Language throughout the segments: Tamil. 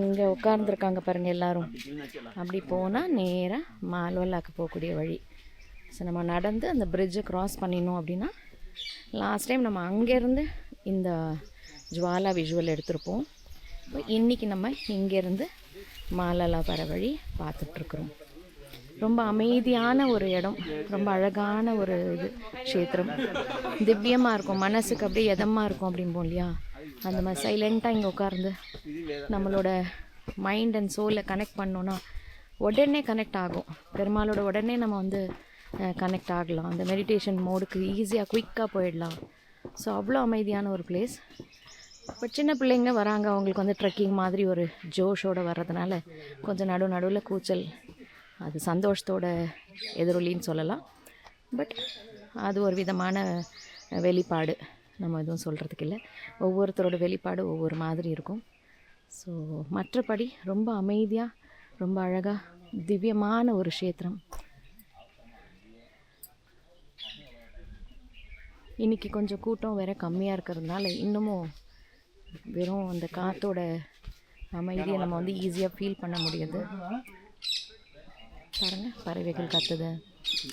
அங்கே உட்கார்ந்துருக்காங்க பாருங்கள் எல்லோரும். அப்படி போனால் நேராக மால்வல்லாக்கு போகக்கூடிய வழி. ஸோ நம்ம நடந்து அந்த பிரிட்ஜை க்ராஸ் பண்ணிடணும். அப்படின்னா லாஸ்ட் டைம் நம்ம அங்கேருந்து இந்த ஜுவாலா விஷுவல் எடுத்திருப்போம். இப்போ இன்றைக்கி நம்ம இங்கேருந்து மாலலா வர வழி பார்த்துட்ருக்குறோம். ரொம்ப அமைதியான ஒரு இடம், ரொம்ப அழகான ஒரு இது க்ஷேத்திரம். திவ்யமாக இருக்கும், மனசுக்கு அப்படியே இதமாக இருக்கும் அப்படிம்போம் இல்லையா, அந்த மாதிரி சைலண்ட்டாக இங்கே உட்கார்ந்து நம்மளோட மைண்ட் அண்ட் சோலை கனெக்ட் பண்ணோன்னா உடனே கனெக்ட் ஆகும். பெருமாளோட உடனே நம்ம வந்து கனெக்ட் ஆகலாம். அந்த மெடிடேஷன் மோடுக்கு ஈஸியாக குயிக்காக போயிடலாம். ஸோ அவ்வளோ அமைதியான ஒரு பிளேஸ். இப்போ சின்ன பிள்ளைங்க வராங்க, அவங்களுக்கு வந்து ட்ரெக்கிங் மாதிரி ஒரு ஜோஷோடு வர்றதுனால கொஞ்சம் நடுவில் கூச்சல், அது சந்தோஷத்தோட எதிரொலின்னு சொல்லலாம். பட் அது ஒரு விதமான வெளிப்பாடு, நம்ம எதுவும் சொல்கிறதுக்கு இல்லை. ஒவ்வொருத்தரோட வெளிப்பாடு ஒவ்வொரு மாதிரி இருக்கும். ஸோ மற்றபடி ரொம்ப அமைதியாக, ரொம்ப அழகாக, திவ்யமான ஒரு க்ஷேத்திரம். இன்றைக்கி கொஞ்சம் கூட்டம் வேறு கம்மியாக இருக்கிறதுனால இன்னமும் வெறும் அந்த காற்றோட அமைதியை நம்ம வந்து ஈஸியாக ஃபீல் பண்ண முடியுது. பாருங்கள், பறவைகள் கத்துது,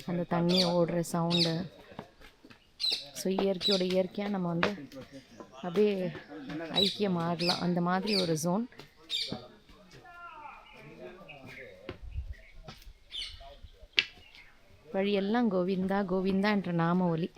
அந்த தண்ணி ஓடுற சவுண்டு. ஸோ இயற்கையாக நம்ம வந்து அப்படியே ஐக்கியமாகலாம், அந்த மாதிரி ஒரு ஜோன். வழியெல்லாம் கோவிந்தா கோவிந்தா என்ற நாம ஒலி.